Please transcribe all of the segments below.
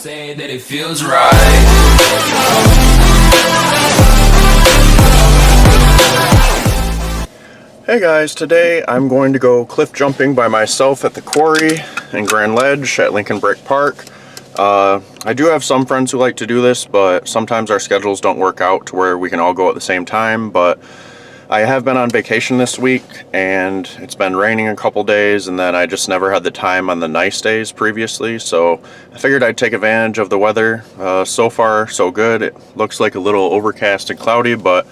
say that it feels right. Hey guys, today I'm going to go cliff jumping by myself at the quarry in Grand Ledge at Lincoln Brick Park. I do have some friends who like to do this, but sometimes our schedules don't work out to where we can all go at the same time. But I have been on vacation this week and it's been raining a couple days, and then I just never had the time on the nice days previously, so I figured I'd take advantage of the weather. So far so good. It looks like a little overcast and cloudy, but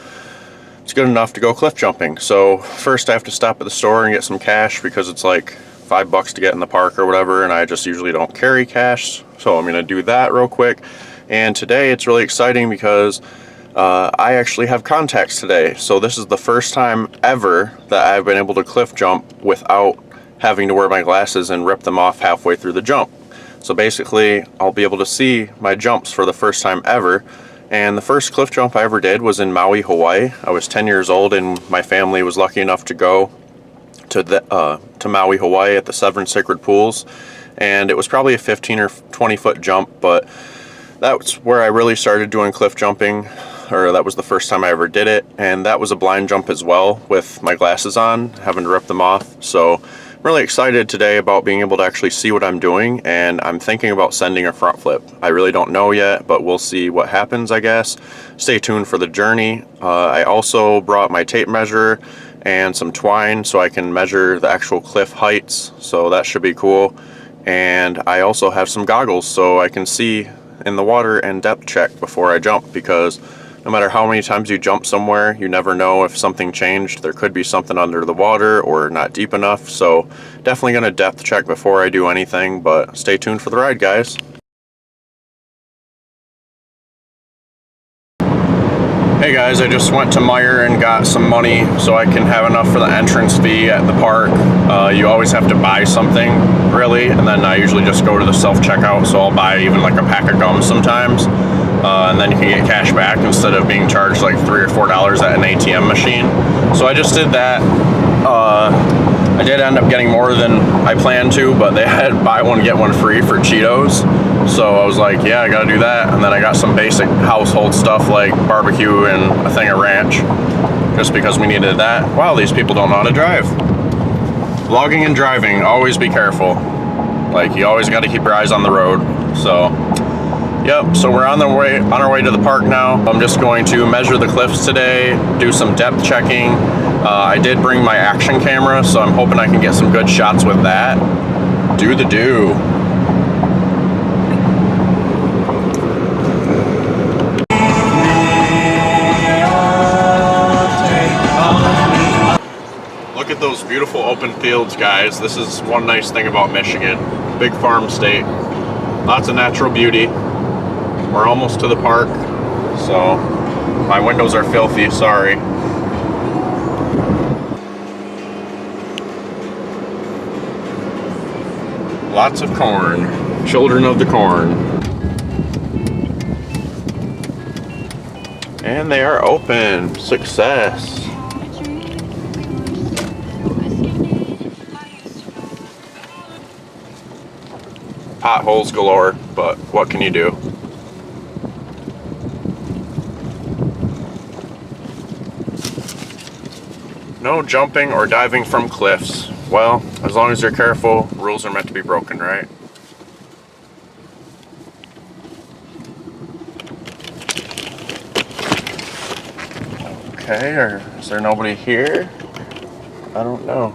it's good enough to go cliff jumping. So first I have to stop at the store and get some cash because it's like $5 to get in the park or whatever, and I just usually don't carry cash, so I'm gonna do that real quick. And today it's really exciting because I actually have contacts today. So this is the first time ever that I've been able to cliff jump without having to wear my glasses and rip them off halfway through the jump. So basically I'll be able to see my jumps for the first time ever. And the first cliff jump I ever did was in Maui, Hawaii. I was 10 years old and my family was lucky enough to go to Maui, Hawaii at the Seven Sacred Pools. And it was probably a 15 or 20 foot jump, but that's where I really started doing cliff jumping, or that was the first time I ever did it. And that was a blind jump as well with my glasses on, having to rip them off. So I'm really excited today about being able to actually see what I'm doing, and I'm thinking about sending a front flip. I really don't know yet, but we'll see what happens, I guess. Stay tuned for the journey. I also brought my tape measure and some twine so I can measure the actual cliff heights, so that should be cool. And I also have some goggles so I can see in the water and depth check before I jump, because no matter how many times you jump somewhere, you never know if something changed. There could be something under the water or not deep enough, so definitely gonna depth check before I do anything, but stay tuned for the ride, guys. Hey guys, I just went to Meijer and got some money so I can have enough for the entrance fee at the park. You always have to buy something, really, and then I usually just go to the self-checkout, so I'll buy even like a pack of gum sometimes. And then you can get cash back instead of being charged like $3 or $4 at an ATM machine. So I just did that. I did end up getting more than I planned to, but they had buy one get one free for Cheetos. So I was like, yeah, I gotta do that. And then I got some basic household stuff like barbecue and a thing of ranch, just because we needed that. Wow, these people don't know how to drive. Vlogging and driving, always be careful. Like, you always gotta keep your eyes on the road. So yep, so we're on our way to the park now. I'm just going to measure the cliffs today, do some depth checking. I did bring my action camera, so I'm hoping I can get some good shots with that. Do the do. Look at those beautiful open fields, guys. This is one nice thing about Michigan. Big farm state. Lots of natural beauty. We're almost to the park, so my windows are filthy, sorry. Lots of corn, children of the corn. And they are open, success. Potholes galore, but what can you do? No jumping or diving from cliffs. Well, as long as you're careful, rules are meant to be broken, right? Okay, or is there nobody here? I don't know.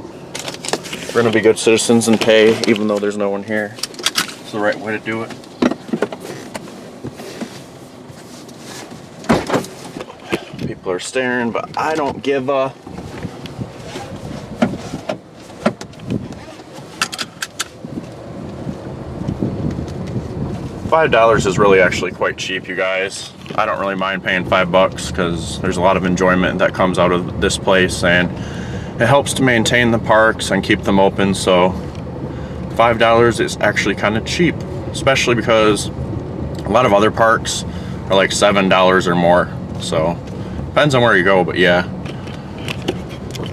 We're gonna be good citizens and pay even though there's no one here. It's the right way to do it. People are staring, but I don't give a... $5 is really actually quite cheap, you guys. I don't really mind paying $5 because there's a lot of enjoyment that comes out of this place, and it helps to maintain the parks and keep them open, so $5 is actually kind of cheap, especially because a lot of other parks are like $7 or more, so depends on where you go, but yeah.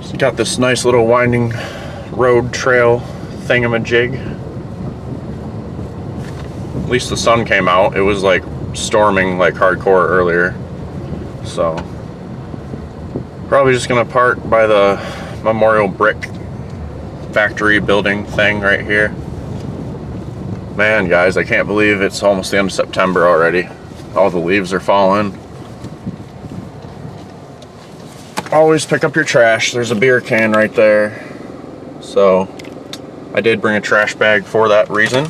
So you got this nice little winding road trail thingamajig. at least the sun came out. It was like storming like hardcore earlier. So probably just gonna park by the Memorial Brick factory building thing right here. Man, guys, I can't believe it's almost the end of September already. All the leaves are falling. Always pick up your trash. There's a beer can right there. So I did bring a trash bag for that reason.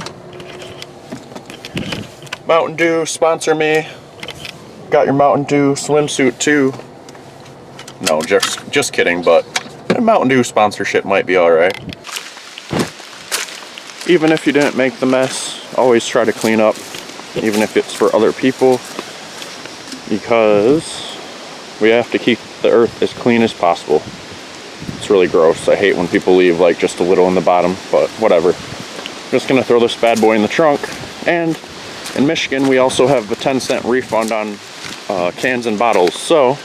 Mountain Dew, sponsor me. Got your Mountain Dew swimsuit too. No, just kidding, but a Mountain Dew sponsorship might be alright. Even if you didn't make the mess, always try to clean up, even if it's for other people, because we have to keep the earth as clean as possible. It's really gross. I hate when people leave like just a little in the bottom, but whatever. I'm just gonna throw this bad boy in the trunk. And in Michigan, we also have a 10-cent refund on cans and bottles, so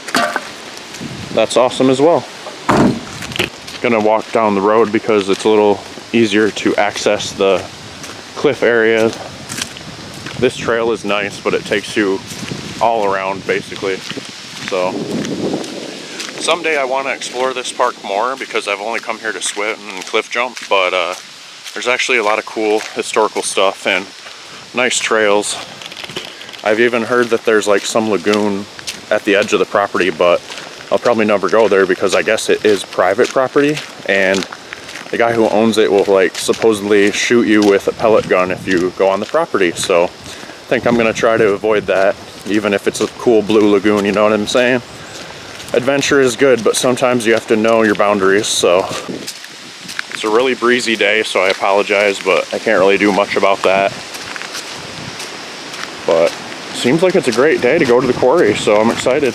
that's awesome as well. Gonna walk down the road because it's a little easier to access the cliff area. This trail is nice, but it takes you all around basically. So someday I want to explore this park more because I've only come here to swim and cliff jump, but there's actually a lot of cool historical stuff and nice trails. I've even heard that there's like some lagoon at the edge of the property, but I'll probably never go there because I guess it is private property, and the guy who owns it will like supposedly shoot you with a pellet gun if you go on the property. So I think I'm gonna try to avoid that, even if it's a cool blue lagoon, you know what I'm saying? Adventure is good, but sometimes you have to know your boundaries. So it's a really breezy day, so I apologize, but I can't really do much about that. But it seems like it's a great day to go to the quarry, so I'm excited.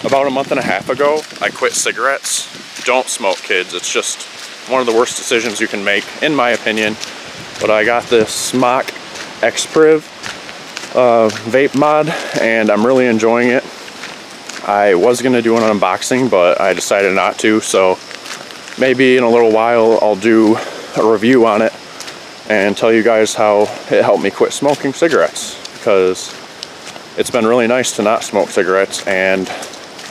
About a month and a half ago, I quit cigarettes. Don't smoke, kids. It's just one of the worst decisions you can make, in my opinion. But I got this Smock X-Priv vape mod, and I'm really enjoying it. I was gonna do an unboxing, but I decided not to, so maybe in a little while I'll do a review on it and tell you guys how it helped me quit smoking cigarettes, because it's been really nice to not smoke cigarettes, and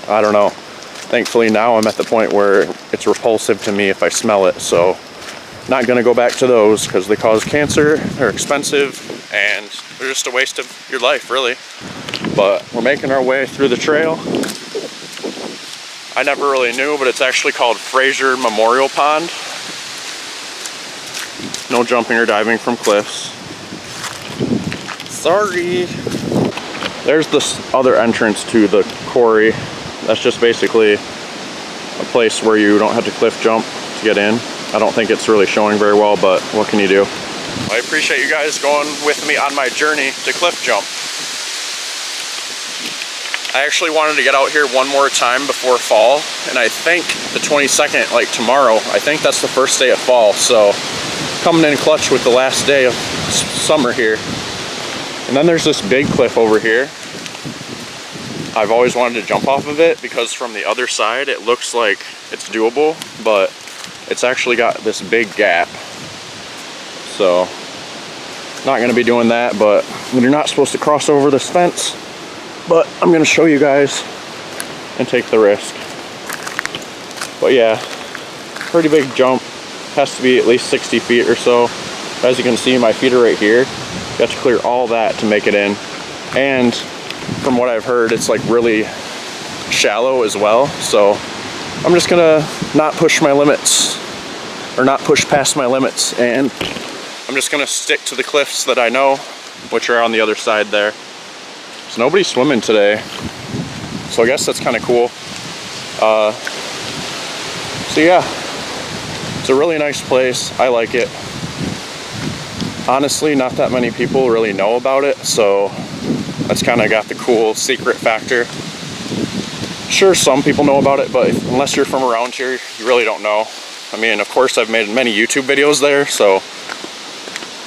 I don't know, thankfully now I'm at the point where it's repulsive to me if I smell it, so not gonna go back to those because they cause cancer, they're expensive, and they're just a waste of your life, really. But we're making our way through the trail. I never really knew, but it's actually called Fraser Memorial Pond. No jumping or diving from cliffs. Sorry. There's this other entrance to the quarry. That's just basically a place where you don't have to cliff jump to get in. I don't think it's really showing very well, but what can you do? I appreciate you guys going with me on my journey to cliff jump. I actually wanted to get out here one more time before fall, and I think the 22nd, like tomorrow, I think that's the first day of fall, so coming in clutch with the last day of summer here. And then there's this big cliff over here. I've always wanted to jump off of it because from the other side it looks like it's doable, but it's actually got this big gap. So not gonna be doing that, but you're not supposed to cross over this fence, but I'm gonna show you guys and take the risk. But yeah, pretty big jump. Has to be at least 60 feet or so. As you can see, my feet are right here. You have to clear all that to make it in. And from what I've heard, it's like really shallow as well. So I'm just gonna not push my limits, or not push past my limits, and I'm just gonna stick to the cliffs that I know, which are on the other side there. There's nobody swimming today, so I guess that's kind of cool. So yeah, it's a really nice place. I like it. Honestly, not that many people really know about it, so that's kind of got the cool secret factor. Sure, some people know about it, but unless you're from around here, you really don't know. I mean, of course, I've made many YouTube videos there,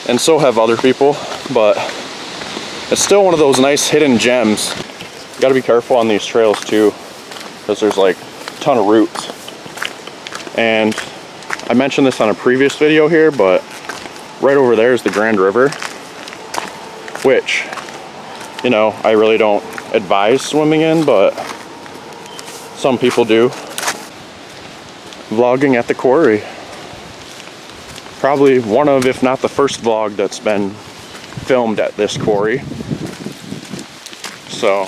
and so have other people, but it's still one of those nice hidden gems. You gotta be careful on these trails too, because there's like a ton of roots. And I mentioned this on a previous video here, but right over there is the Grand River, which, you know, I really don't advise swimming in, but some people do. Vlogging at the quarry. Probably one of, if not the first vlog that's been filmed at this quarry. So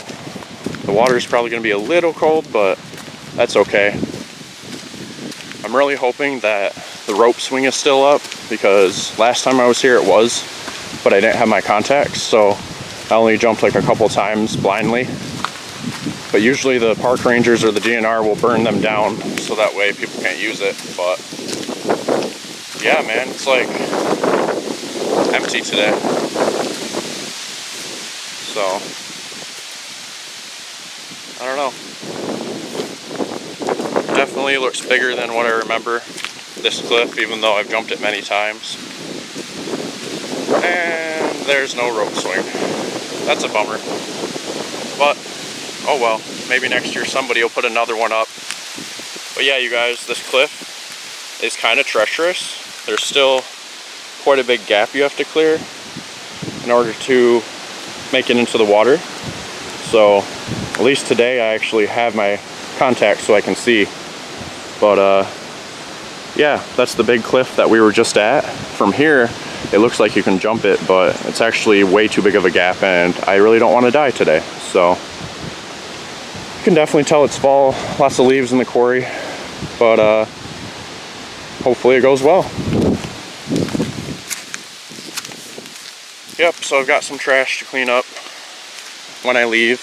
the water's probably going to be a little cold, but that's okay. I'm really hoping that the rope swing is still up, because last time I was here it was, but I didn't have my contacts, so I only jumped like a couple times blindly. But usually the park rangers or the DNR will burn them down so that way people can't use it. But yeah, man, it's like empty today. So I don't know. Definitely looks bigger than what I remember this cliff, even though I've jumped it many times. And there's no rope swing. That's a bummer. But oh well, maybe next year somebody will put another one up. But yeah, you guys, this cliff is kind of treacherous. There's still quite a big gap you have to clear in order to make it into the water. So at least today I actually have my contacts so I can see. But yeah, that's the big cliff that we were just at. From here, it looks like you can jump it, but it's actually way too big of a gap, and I really don't want to die today. So you can definitely tell it's fall, lots of leaves in the quarry, but hopefully it goes well. Yep, so I've got some trash to clean up when I leave,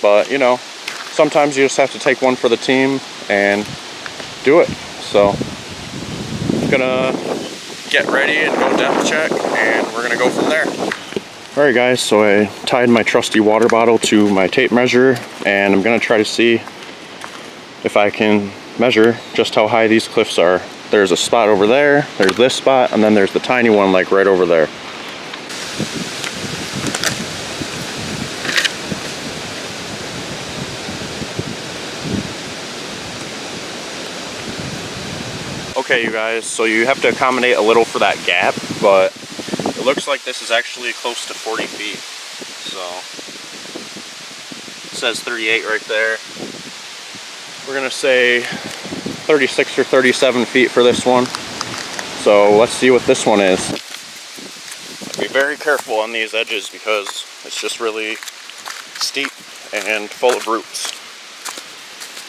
but you know, sometimes you just have to take one for the team and do it. So I'm gonna get ready and go depth check, and we're gonna go from there. Alright guys, so I tied my trusty water bottle to my tape measure, and I'm gonna try to see if I can measure just how high these cliffs are. There's a spot over there, there's this spot, and then there's the tiny one like right over there. Okay, you guys, so you have to accommodate a little for that gap, but it looks like this is actually close to 40 feet. So it says 38 right there. We're gonna say 36 or 37 feet for this one. So let's see what this one is. Be very careful on these edges because it's just really steep and full of roots.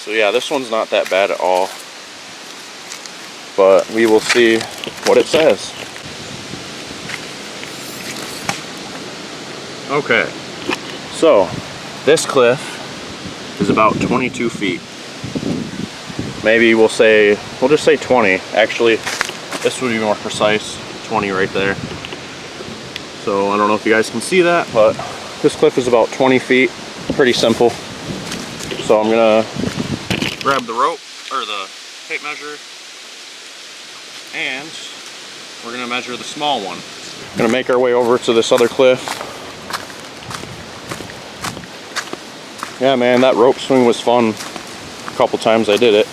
So yeah, this one's not that bad at all. But we will see what it says. Okay, so this cliff is about 22 feet. Maybe we'll just say 20. Actually, this would be more precise, 20 right there. So I don't know if you guys can see that, but this cliff is about 20 feet, pretty simple. So I'm gonna grab the rope, or the tape measure, and we're gonna measure the small one. We're gonna make our way over to this other cliff. Yeah, man, that rope swing was fun. A couple times I did it.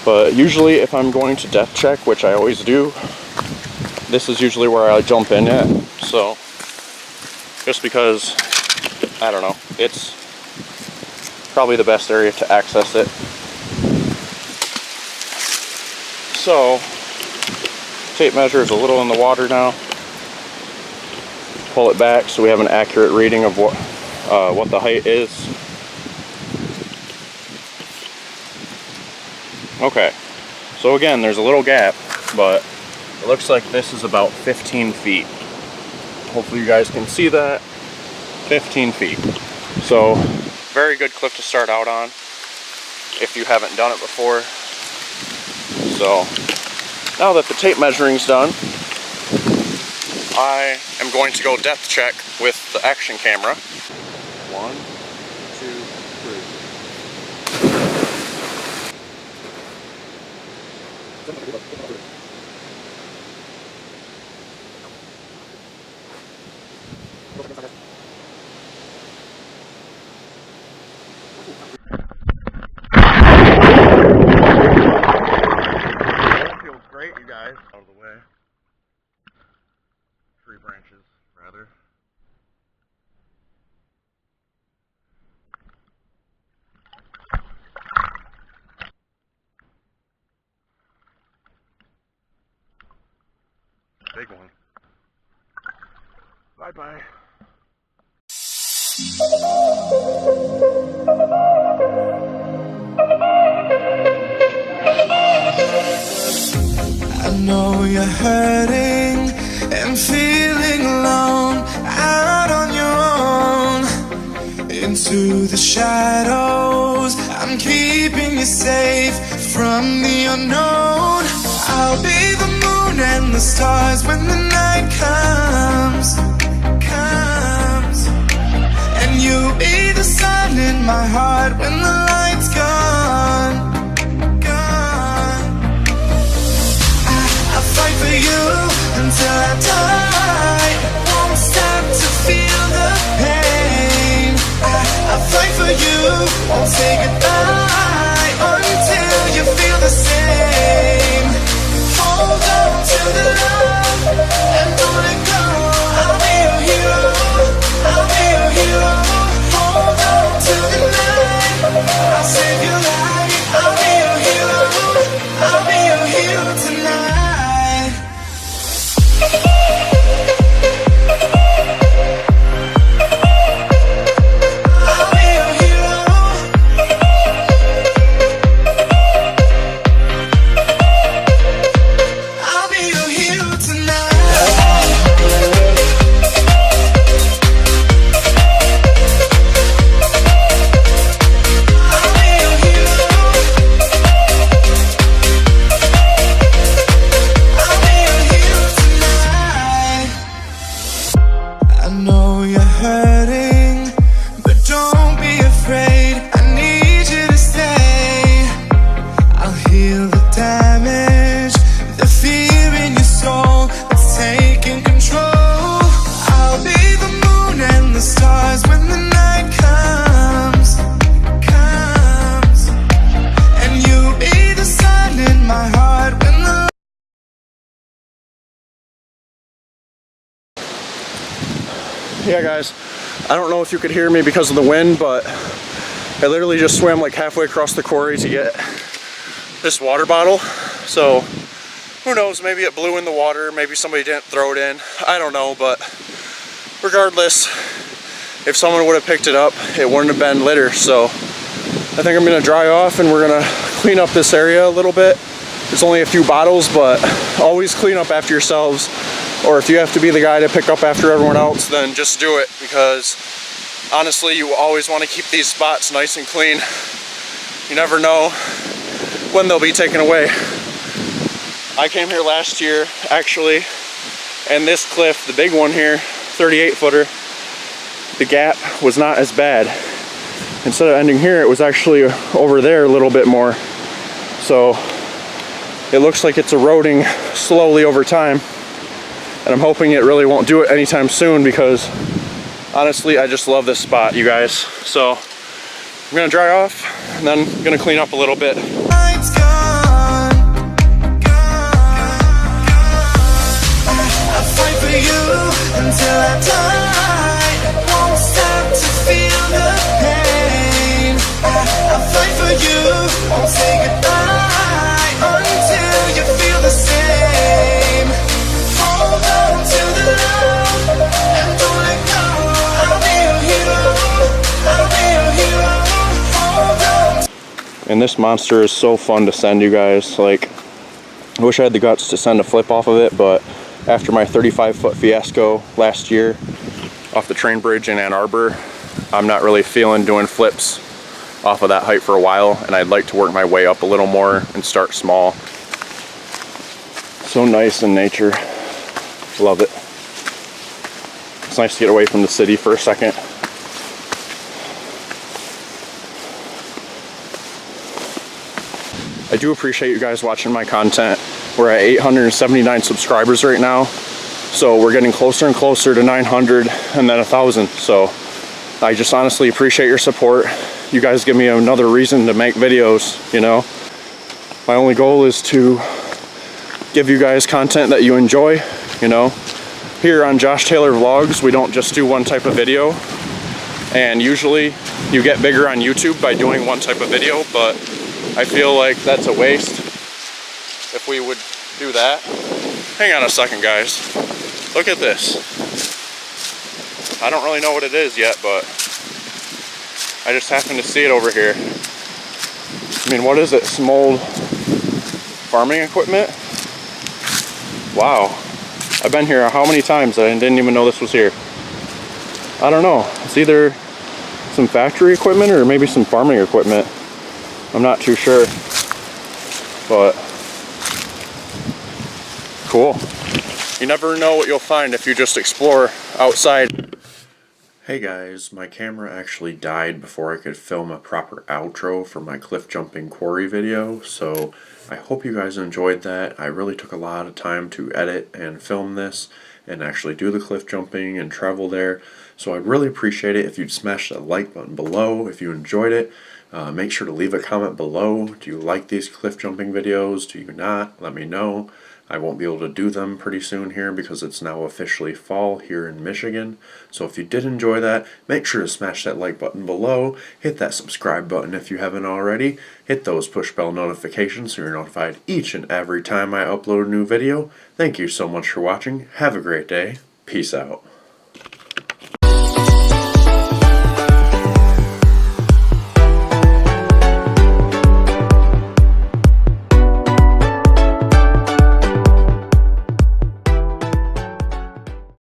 But usually if I'm going to depth check, which I always do, this is usually where I jump in at. So, just because, I don't know, it's probably the best area to access it. So, tape measure is a little in the water now. Pull it back so we have an accurate reading of what the height is. Okay, so again, there's a little gap, but it looks like this is about 15 feet. Hopefully you guys can see that. 15 feet. So, very good cliff to start out on if you haven't done it before. So, now that the tape measuring's done, I am going to go depth check with the action camera. 1, 2, 3. That feels great, you guys. Out of the way. rather. Big one. Bye-bye. I know you're hurting and feeling alone, out on your own, into the shadows. I'm keeping you safe from the unknown. I'll be the moon and the stars when the night comes. And you'll be the sun in my heart when the light's gone. I'll fight for you until I die. Won't stop to feel the pain. I'll fight for you, won't say goodbye until you feel the same. Hold on to the love and don't let go. I'll be your hero, I'll be your hero. Hold on to the night, I'll save your life. I'll be your hero, I'll be your hero tonight. Yeah guys, I don't know if you could hear me because of the wind, but I literally just swam like halfway across the quarry to get this water bottle. So who knows, maybe it blew in the water, maybe somebody didn't throw it in, I don't know. But regardless, if someone would have picked it up, it wouldn't have been litter. So I think I'm gonna dry off and we're gonna clean up this area a little bit. There's only a few bottles, but always clean up after yourselves. Or if you have to be the guy to pick up after everyone else, then just do it, because honestly, you always want to keep these spots nice and clean. You never know when they'll be taken away. I came here last year, actually, and this cliff, the big one here, 38 footer, the gap was not as bad. Instead of ending here, it was actually over there a little bit more. So it looks like it's eroding slowly over time. And I'm hoping it really won't do it anytime soon, because honestly, I just love this spot, you guys. So I'm gonna dry off and then I'm gonna clean up a little bit. Until I die, won't stop to feel the pain. I'll fight for you, won't say goodbye until you feel the same. Hold on to the love and don't let go. I'll be your hero, I'll be your hero. Hold on. And this monster is so fun to send, you guys. Like, I wish I had the guts to send a flip off of it, but after my 35-foot fiasco last year off the train bridge in Ann Arbor, I'm not really feeling doing flips off of that height for a while, and I'd like to work my way up a little more and start small. So nice in nature. Love it. It's nice to get away from the city for a second. I do appreciate you guys watching my content. We're at 879 subscribers right now, so we're getting closer and closer to 900 and then 1,000. So I just honestly appreciate your support. You guys give me another reason to make videos, you know. My only goal is to give you guys content that you enjoy, you know. Here on Josh Taylor Vlogs, we don't just do one type of video, and usually you get bigger on YouTube by doing one type of video, but I feel like that's a waste if we would do that. Hang on a second, guys. Look at this. I don't really know what it is yet, but I just happened to see it over here. I mean, what is it? Some old farming equipment? Wow. I've been here how many times and I didn't even know this was here. I don't know. It's either some factory equipment or maybe some farming equipment. I'm not too sure. But cool. You never know what you'll find if you just explore outside. Hey guys, my camera actually died before I could film a proper outro for my cliff jumping quarry video, so I hope you guys enjoyed that. I really took a lot of time to edit and film this and actually do the cliff jumping and travel there, so I'd really appreciate it if you'd smash that like button below if you enjoyed it. Make sure to leave a comment below. Do you like these cliff jumping videos? Do you not? Let me know. I won't be able to do them pretty soon here because it's now officially fall here in Michigan. So if you did enjoy that, make sure to smash that like button below. Hit that subscribe button if you haven't already. Hit those push bell notifications so you're notified each and every time I upload a new video. Thank you so much for watching. Have a great day. Peace out.